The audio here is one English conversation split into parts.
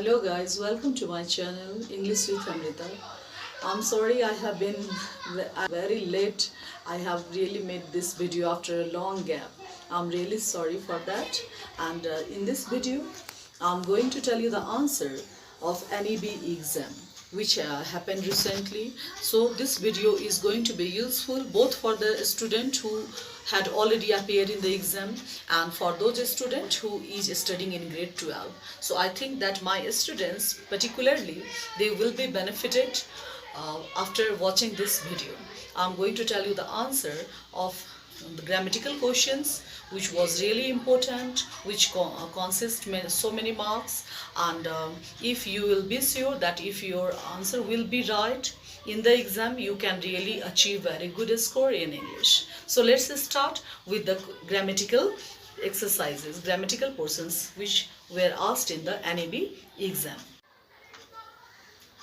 Hello guys, welcome to my channel English with Amrita. I'm sorry I have been very late. I have really made this video after a long gap. I'm really sorry for that. And in this video, I'm going to tell you the answer of NEB exam which happened recently. So this video is going to be useful both for the student who had already appeared in the exam and for those students who is studying in grade 12. So I think that my students particularly, they will be benefited after watching this video. I'm going to tell you the answer of the grammatical questions which was really important, which consist so many marks, and if you will be sure that if your answer will be right in the exam, you can really achieve very good score in English. So let's start with the grammatical exercises, grammatical portions which were asked in the NEB exam.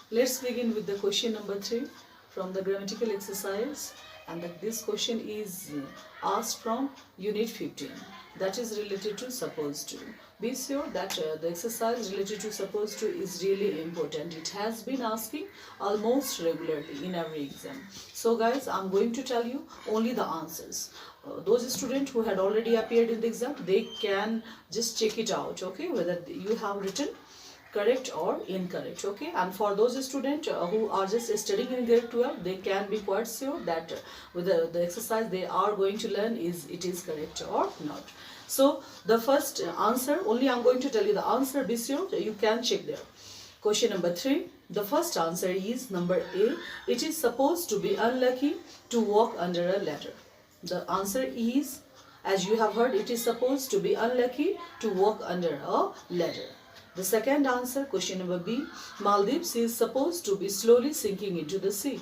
Let's begin with the question number 3 from the grammatical exercise, and this question is asked from unit 15, that is related to supposed to. Be sure that the exercise related to supposed to is really important. It has been asking almost regularly in every exam. So guys, I'm going to tell you only the answers. Those students who had already appeared in the exam, they can just check it out, okay, whether you have written correct or incorrect, okay. And for those students who are just studying in grade 12, they can be quite sure that with the exercise they are going to learn it is correct or not. So the first answer, only I'm going to tell you the answer, be sure you can check there. Question number 3, the first answer is number A. It is supposed to be unlucky to walk under a ladder. The answer is, as you have heard, it is supposed to be unlucky to walk under a ladder. The second answer, question number B, Maldives is supposed to be slowly sinking into the sea.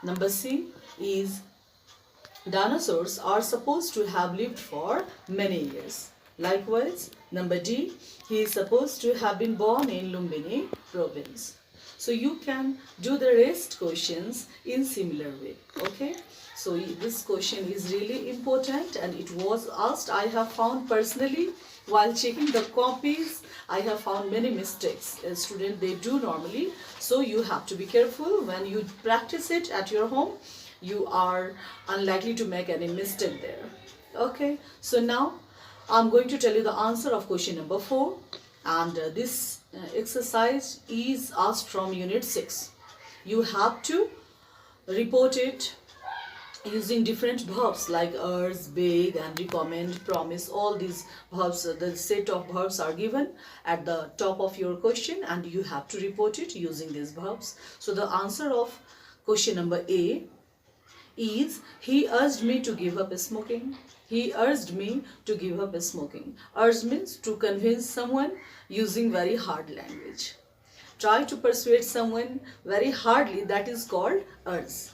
Number C is, dinosaurs are supposed to have lived for many years. Likewise, number D, he is supposed to have been born in Lumbini province. So you can do the rest questions in similar way, okay. So this question is really important and it was asked. I have found personally while checking the copies, I have found many mistakes students they do normally. So you have to be careful when you practice it at your home. You are unlikely to make any mistake there, okay. So now I'm going to tell you the answer of question number 4, and this exercise is asked from unit 6. You have to report it using different verbs like urge, beg and recommend, promise. All these verbs, the set of verbs are given at the top of your question and you have to report it using these verbs. So the answer of question number A is, he urged me to give up smoking. He urged me to give up smoking. Urge means to convince someone using very hard language. Try to persuade someone very hardly, that is called urge.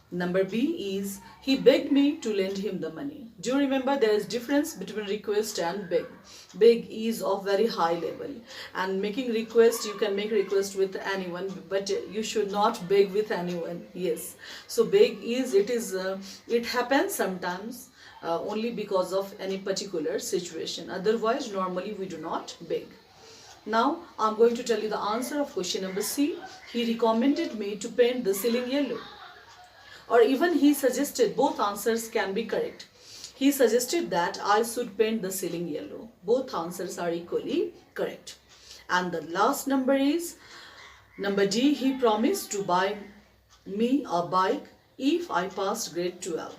Number B is, he begged me to lend him the money. Do you remember there is difference between request and beg? Beg is of very high level, and making request, you can make request with anyone, but you should not beg with anyone. Yes. So beg is, it happens sometimes only because of any particular situation. Otherwise, normally we do not beg. Now I'm going to tell you the answer of question number C. He recommended me to paint the ceiling yellow. Or even he suggested, both answers can be correct. He suggested that I should paint the ceiling yellow. Both answers are equally correct. And the last number is number D. He promised to buy me a bike if I passed grade 12.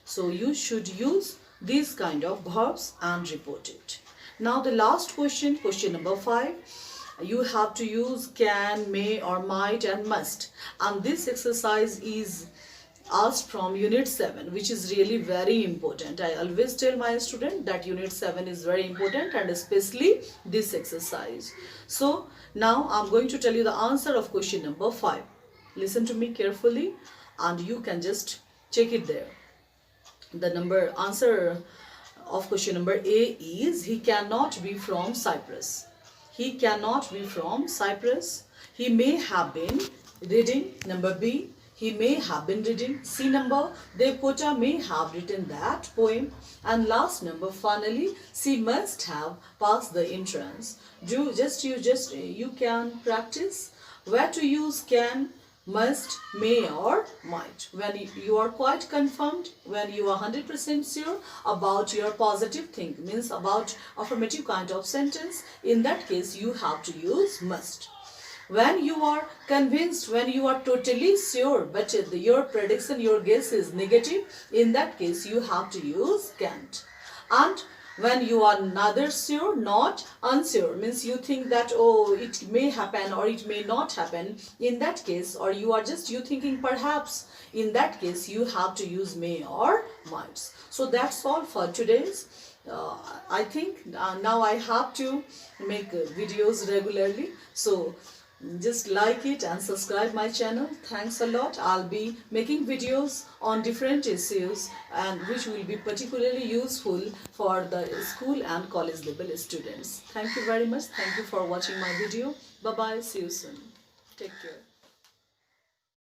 So you should use these kind of verbs and report it. Now the last question, question number 5. You have to use can, may or might and must, and this exercise is asked from unit 7, which is really very important. I always tell my student that unit 7 is very important, and especially this exercise. So now I'm going to tell you the answer of question number 5. Listen to me carefully and you can just check it there. The answer of question number A is, he cannot be from Cyprus. He cannot be from Cyprus. He may have been reading. Number B, he may have been reading. C number, Dev Kota may have written that poem. And last number, finally, she must have passed the entrance. You can practice where to use can, must, may or might. When you are quite confirmed, when you are 100% sure about your positive thing, means about affirmative kind of sentence, in that case you have to use must. When you are convinced, when you are totally sure, but your prediction, your guess is negative, in that case you have to use can't. And when you are neither sure not unsure, means you think that, oh, it may happen or it may not happen, in that case, or you thinking perhaps, in that case you have to use may or might. So that's all for today's. I think now I have to make videos regularly, so just like it and subscribe my channel. Thanks a lot. I'll be making videos on different issues and which will be particularly useful for the school and college level students. Thank you very much. Thank you for watching my video. Bye bye. See you soon. Take care.